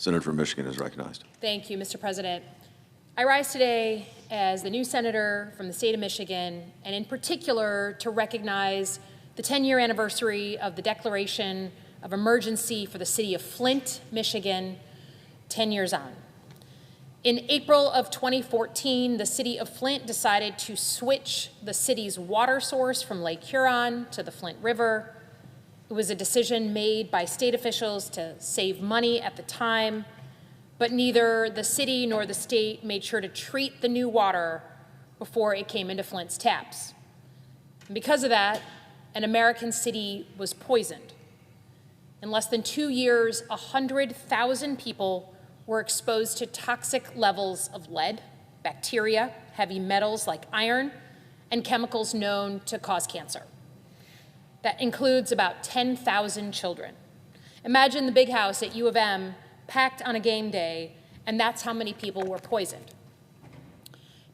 Senator from Michigan is recognized. Thank you, Mr. President. I rise today as the new senator from the state of Michigan, and in particular to recognize the 10-year anniversary of the declaration of emergency for the city of Flint, Michigan, 10 years on. In April of 2014, the city of Flint decided to switch the city's water source from Lake Huron to the Flint River. It was a decision made by state officials to save money at the time, but neither the city nor the state made sure to treat the new water before it came into Flint's taps. And because of that, an American city was poisoned. In less than 2 years, 100,000 people were exposed to toxic levels of lead, bacteria, heavy metals like iron, and chemicals known to cause cancer. That includes about 10,000 children. Imagine the big house at U of M packed on a game day, and that's how many people were poisoned.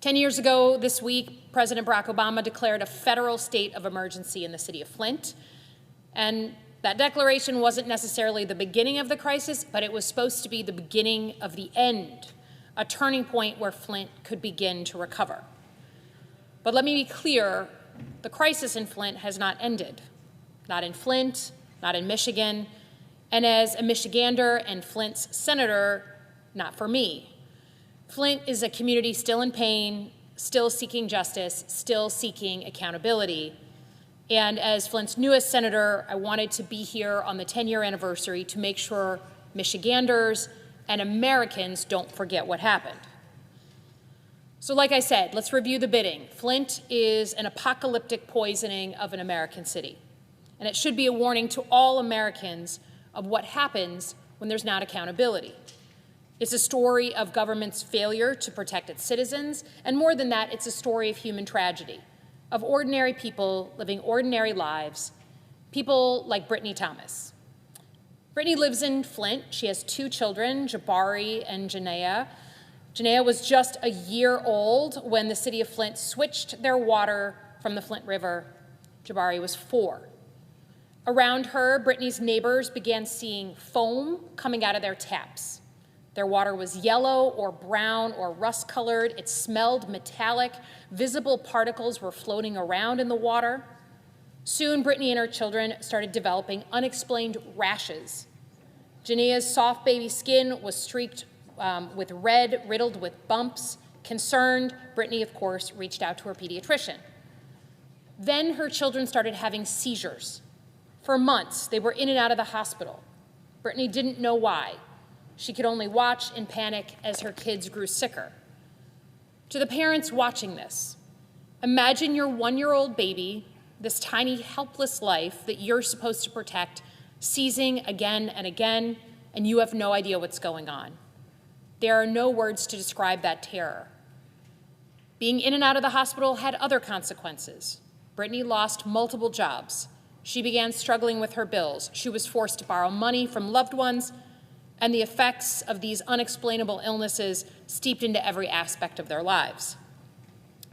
10 years ago this week, President Barack Obama declared a federal state of emergency in the city of Flint. And that declaration wasn't necessarily the beginning of the crisis, but it was supposed to be the beginning of the end, a turning point where Flint could begin to recover. But let me be clear, the crisis in Flint has not ended. Not in Flint, not in Michigan, and as a Michigander and Flint's senator, not for me. Flint is a community still in pain, still seeking justice, still seeking accountability. And as Flint's newest senator, I wanted to be here on the 10-year anniversary to make sure Michiganders and Americans don't forget what happened. So like I said, let's review the bidding. Flint is an apocalyptic poisoning of an American city. And it should be a warning to all Americans of what happens when there's not accountability. It's a story of government's failure to protect its citizens, and more than that, it's a story of human tragedy, of ordinary people living ordinary lives, people like Brittany Thomas. Brittany lives in Flint. She has 2 children, Jabari and Janaea. Janaea was just a year old when the city of Flint switched their water from the Flint River. Jabari was 4. Around her, Brittany's neighbors began seeing foam coming out of their taps. Their water was yellow or brown or rust-colored. It smelled metallic. Visible particles were floating around in the water. Soon, Brittany and her children started developing unexplained rashes. Janaea's soft baby skin was streaked with red, riddled with bumps. Concerned, Brittany, of course, reached out to her pediatrician. Then her children started having seizures. For months, they were in and out of the hospital. Brittany didn't know why. She could only watch in panic as her kids grew sicker. To the parents watching this, imagine your 1-year-old baby, this tiny, helpless life that you're supposed to protect, seizing again and again, and you have no idea what's going on. There are no words to describe that terror. Being in and out of the hospital had other consequences. Brittany lost multiple jobs. She began struggling with her bills. She was forced to borrow money from loved ones, and the effects of these unexplainable illnesses seeped into every aspect of their lives.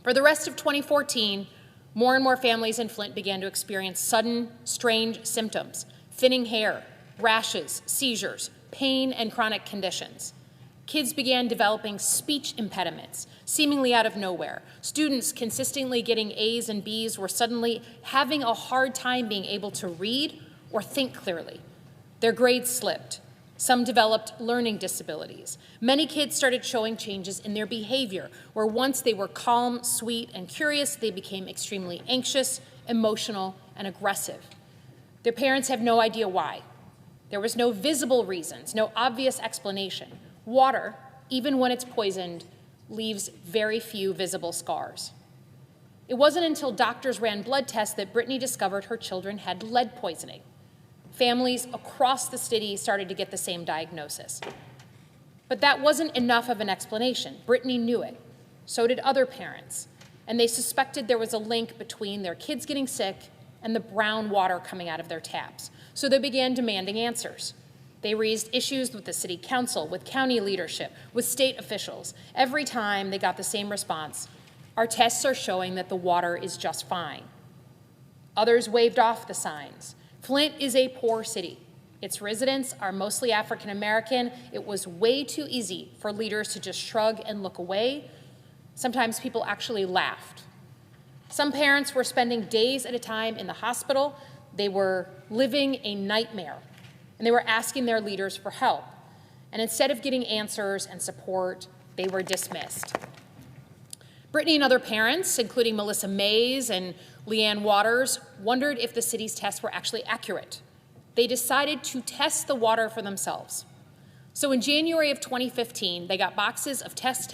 For the rest of 2014, more and more families in Flint began to experience sudden, strange symptoms: thinning hair, rashes, seizures, pain, and chronic conditions. Kids began developing speech impediments, seemingly out of nowhere. Students consistently getting A's and B's were suddenly having a hard time being able to read or think clearly. Their grades slipped. Some developed learning disabilities. Many kids started showing changes in their behavior, where once they were calm, sweet, and curious, they became extremely anxious, emotional, and aggressive. Their parents have no idea why. There was no visible reasons, no obvious explanation. Water, even when it's poisoned, leaves very few visible scars. It wasn't until doctors ran blood tests that Brittany discovered her children had lead poisoning. Families across the city started to get the same diagnosis. But that wasn't enough of an explanation. Brittany knew it. So did other parents. And they suspected there was a link between their kids getting sick and the brown water coming out of their taps. So they began demanding answers. They raised issues with the city council, with county leadership, with state officials. Every time they got the same response: our tests are showing that the water is just fine. Others waved off the signs. Flint is a poor city. Its residents are mostly African American. It was way too easy for leaders to just shrug and look away. Sometimes people actually laughed. Some parents were spending days at a time in the hospital. They were living a nightmare, and they were asking their leaders for help. And instead of getting answers and support, they were dismissed. Brittany and other parents, including Melissa Mays and Leanne Waters, wondered if the city's tests were actually accurate. They decided to test the water for themselves. So in January of 2015, they got boxes of test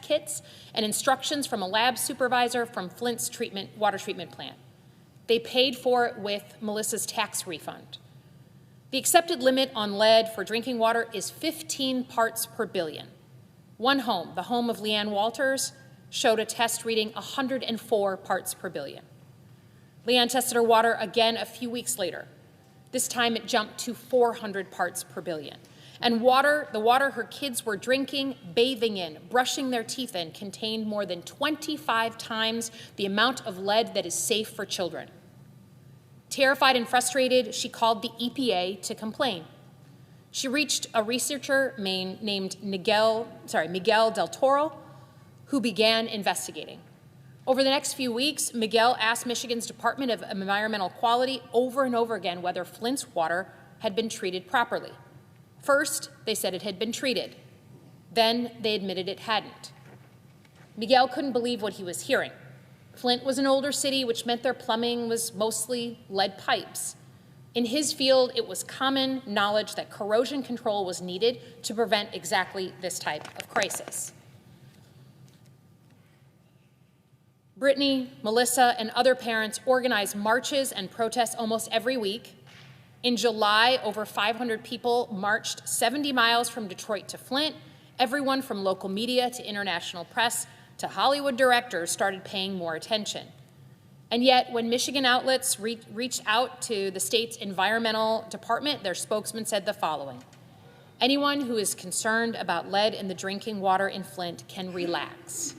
kits and instructions from a lab supervisor from Flint's water treatment plant. They paid for it with Melissa's tax refund. The accepted limit on lead for drinking water is 15 parts per billion. One home, the home of Leanne Walters, showed a test reading 104 parts per billion. Leanne tested her water again a few weeks later. This time it jumped to 400 parts per billion. And the water her kids were drinking, bathing in, brushing their teeth in, contained more than 25 times the amount of lead that is safe for children. Terrified and frustrated, she called the EPA to complain. She reached a researcher named Miguel Del Toro, who began investigating. Over the next few weeks, Miguel asked Michigan's Department of Environmental Quality over and over again whether Flint's water had been treated properly. First, they said it had been treated. Then they admitted it hadn't. Miguel couldn't believe what he was hearing. Flint was an older city, which meant their plumbing was mostly lead pipes. In his field, it was common knowledge that corrosion control was needed to prevent exactly this type of crisis. Brittany, Melissa, and other parents organized marches and protests almost every week. In July, over 500 people marched 70 miles from Detroit to Flint. Everyone from local media to international press to Hollywood directors started paying more attention. And yet, when Michigan outlets reached out to the state's environmental department, their spokesman said the following: "Anyone who is concerned about lead in the drinking water in Flint can relax."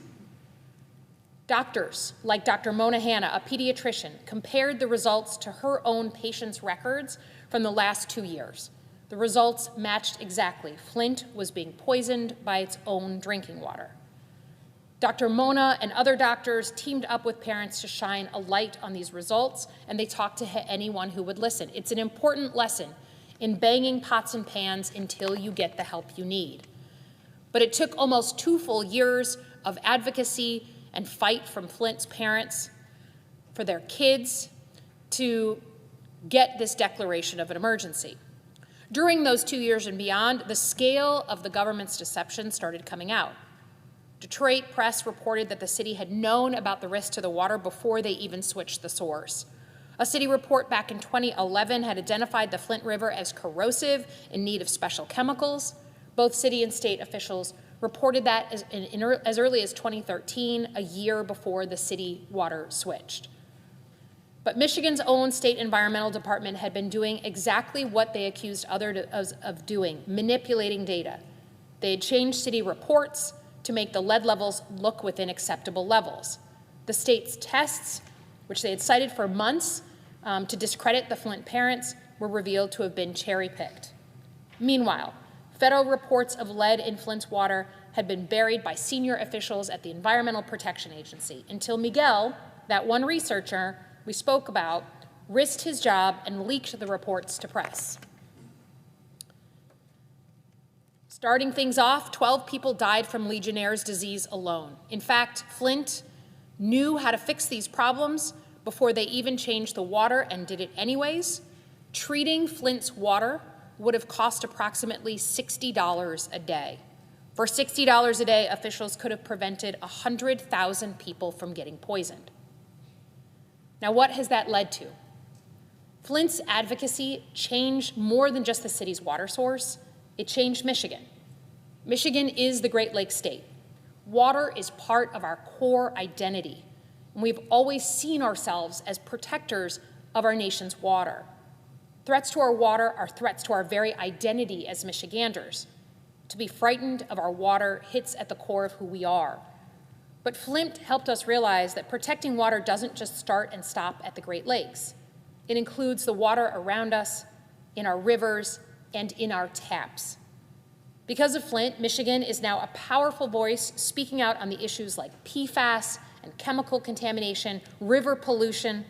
Doctors, like Dr. Mona Hanna, a pediatrician, compared the results to her own patients' records from the last 2 years. The results matched exactly. Flint was being poisoned by its own drinking water. Dr. Mona and other doctors teamed up with parents to shine a light on these results, and they talked to anyone who would listen. It's an important lesson in banging pots and pans until you get the help you need. But it took almost 2 full years of advocacy and fight from Flint's parents for their kids to get this declaration of an emergency. During those 2 years and beyond, the scale of the government's deception started coming out. Detroit press reported that the city had known about the risk to the water before they even switched the source. A city report back in 2011 had identified the Flint River as corrosive, in need of special chemicals. Both city and state officials reported that as early as 2013, a year before the city water switched. But Michigan's own state environmental department had been doing exactly what they accused others of doing, manipulating data. They had changed city reports to make the lead levels look within acceptable levels. The state's tests, which they had cited for months to discredit the Flint parents, were revealed to have been cherry-picked. Meanwhile, federal reports of lead in Flint's water had been buried by senior officials at the Environmental Protection Agency until Miguel, that one researcher we spoke about, risked his job and leaked the reports to press. Starting things off, 12 people died from Legionnaire's disease alone. In fact, Flint knew how to fix these problems before they even changed the water and did it anyways. Treating Flint's water would have cost approximately $60 a day. For $60 a day, officials could have prevented 100,000 people from getting poisoned. Now, what has that led to? Flint's advocacy changed more than just the city's water source. It changed Michigan. Michigan is the Great Lakes state. Water is part of our core identity, and we've always seen ourselves as protectors of our nation's water. Threats to our water are threats to our very identity as Michiganders. To be frightened of our water hits at the core of who we are. But Flint helped us realize that protecting water doesn't just start and stop at the Great Lakes. It includes the water around us in our rivers, and in our taps. Because of Flint, Michigan is now a powerful voice speaking out on the issues like PFAS and chemical contamination, river pollution.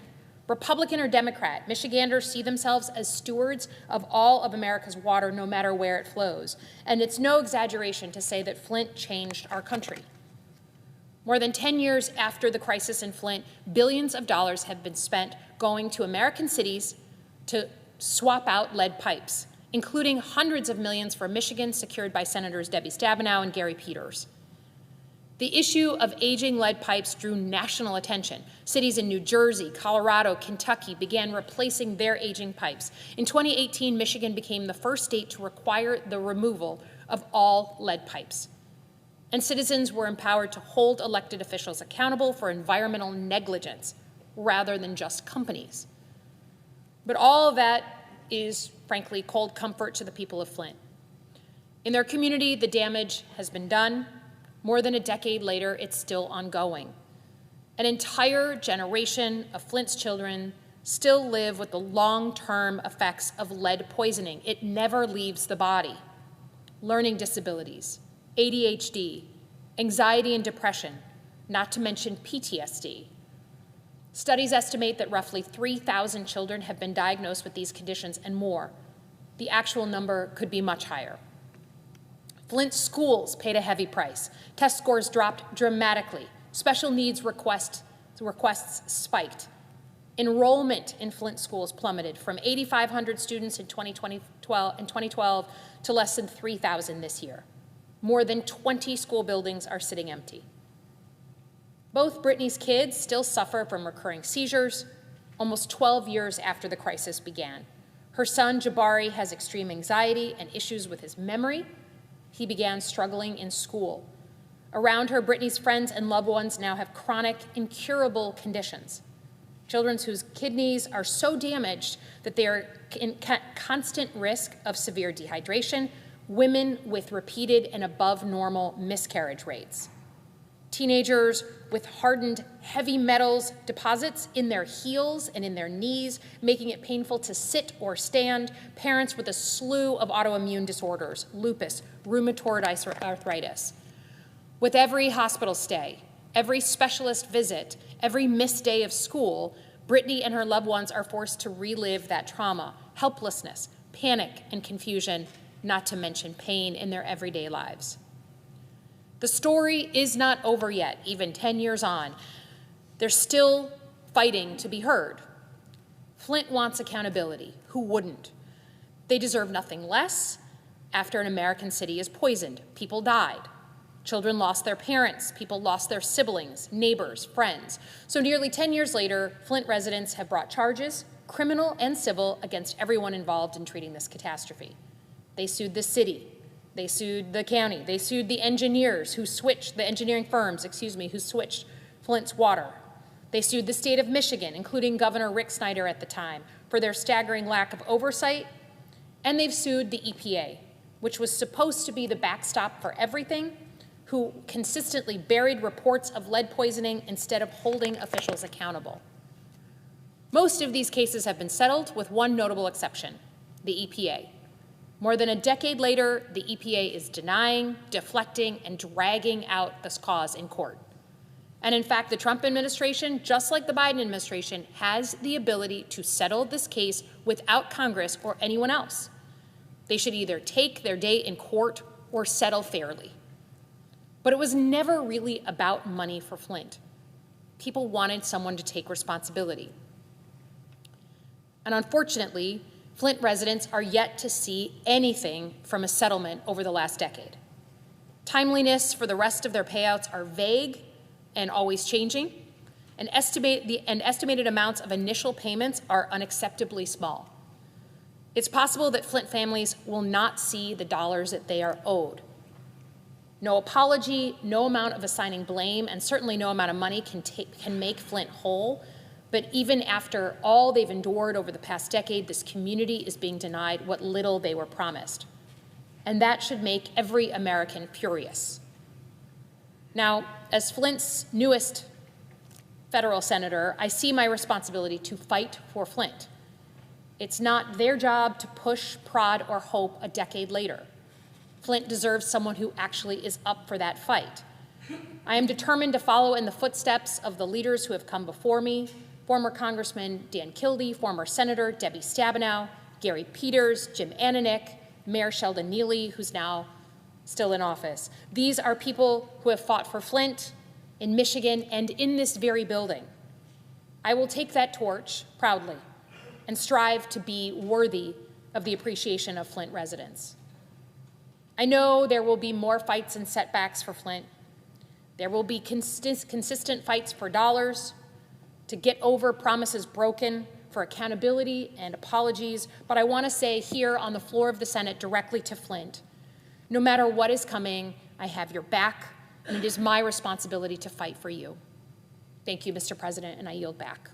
Republican or Democrat, Michiganders see themselves as stewards of all of America's water, no matter where it flows. And it's no exaggeration to say that Flint changed our country. More than 10 years after the crisis in Flint, billions of dollars have been spent going to American cities to swap out lead pipes, including hundreds of millions for Michigan, secured by Senators Debbie Stabenow and Gary Peters. The issue of aging lead pipes drew national attention. Cities in New Jersey, Colorado, Kentucky began replacing their aging pipes. In 2018, Michigan became the first state to require the removal of all lead pipes. And citizens were empowered to hold elected officials accountable for environmental negligence rather than just companies. But all of that is, frankly, cold comfort to the people of Flint. In their community, the damage has been done. More than a decade later, it's still ongoing. An entire generation of Flint's children still live with the long-term effects of lead poisoning. It never leaves the body. Learning disabilities, ADHD, anxiety and depression, not to mention PTSD. Studies estimate that roughly 3,000 children have been diagnosed with these conditions and more. The actual number could be much higher. Flint schools paid a heavy price. Test scores dropped dramatically. Special needs requests spiked. Enrollment in Flint schools plummeted from 8,500 students in 2012 to less than 3,000 this year. More than 20 school buildings are sitting empty. Both Brittany's kids still suffer from recurring seizures, almost 12 years after the crisis began. Her son, Jabari, has extreme anxiety and issues with his memory. He began struggling in school. Around her, Brittany's friends and loved ones now have chronic, incurable conditions. Children whose kidneys are so damaged that they are in constant risk of severe dehydration, women with repeated and above normal miscarriage rates. Teenagers with hardened heavy metals deposits in their heels and in their knees, making it painful to sit or stand. Parents with a slew of autoimmune disorders, lupus, rheumatoid arthritis. With every hospital stay, every specialist visit, every missed day of school, Brittany and her loved ones are forced to relive that trauma, helplessness, panic, and confusion, not to mention pain in their everyday lives. The story is not over yet, even 10 years on. They're still fighting to be heard. Flint wants accountability. Who wouldn't? They deserve nothing less. After an American city is poisoned, people died. Children lost their parents. People lost their siblings, neighbors, friends. So nearly 10 years later, Flint residents have brought charges, criminal and civil, against everyone involved in treating this catastrophe. They sued the city. They sued the county. They sued the engineers who switched, the engineering firms, who switched Flint's water. They sued the state of Michigan, including Governor Rick Snyder at the time, for their staggering lack of oversight. And they've sued the EPA, which was supposed to be the backstop for everything, who consistently buried reports of lead poisoning instead of holding officials accountable. Most of these cases have been settled, with one notable exception, the EPA. More than a decade later, the EPA is denying, deflecting, and dragging out this cause in court. And in fact, the Trump administration, just like the Biden administration, has the ability to settle this case without Congress or anyone else. They should either take their day in court or settle fairly. But it was never really about money for Flint. People wanted someone to take responsibility. And unfortunately, Flint residents are yet to see anything from a settlement over the last decade. Timeliness for the rest of their payouts are vague and always changing, and estimated amounts of initial payments are unacceptably small. It's possible that Flint families will not see the dollars that they are owed. No apology, no amount of assigning blame, and certainly no amount of money can make Flint whole. But even after all they've endured over the past decade, this community is being denied what little they were promised. And that should make every American furious. Now, as Flint's newest federal senator, I see my responsibility to fight for Flint. It's not their job to push, prod, or hope a decade later. Flint deserves someone who actually is up for that fight. I am determined to follow in the footsteps of the leaders who have come before me, former Congressman Dan Kildee, former Senator Debbie Stabenow, Gary Peters, Jim Ananich, Mayor Sheldon Neely, who's now still in office. These are people who have fought for Flint, in Michigan, and in this very building. I will take that torch proudly and strive to be worthy of the appreciation of Flint residents. I know there will be more fights and setbacks for Flint. There will be consistent fights for dollars, to get over promises broken, for accountability and apologies, but I want to say here on the floor of the Senate directly to Flint, no matter what is coming, I have your back, and it is my responsibility to fight for you. Thank you, Mr. President, and I yield back.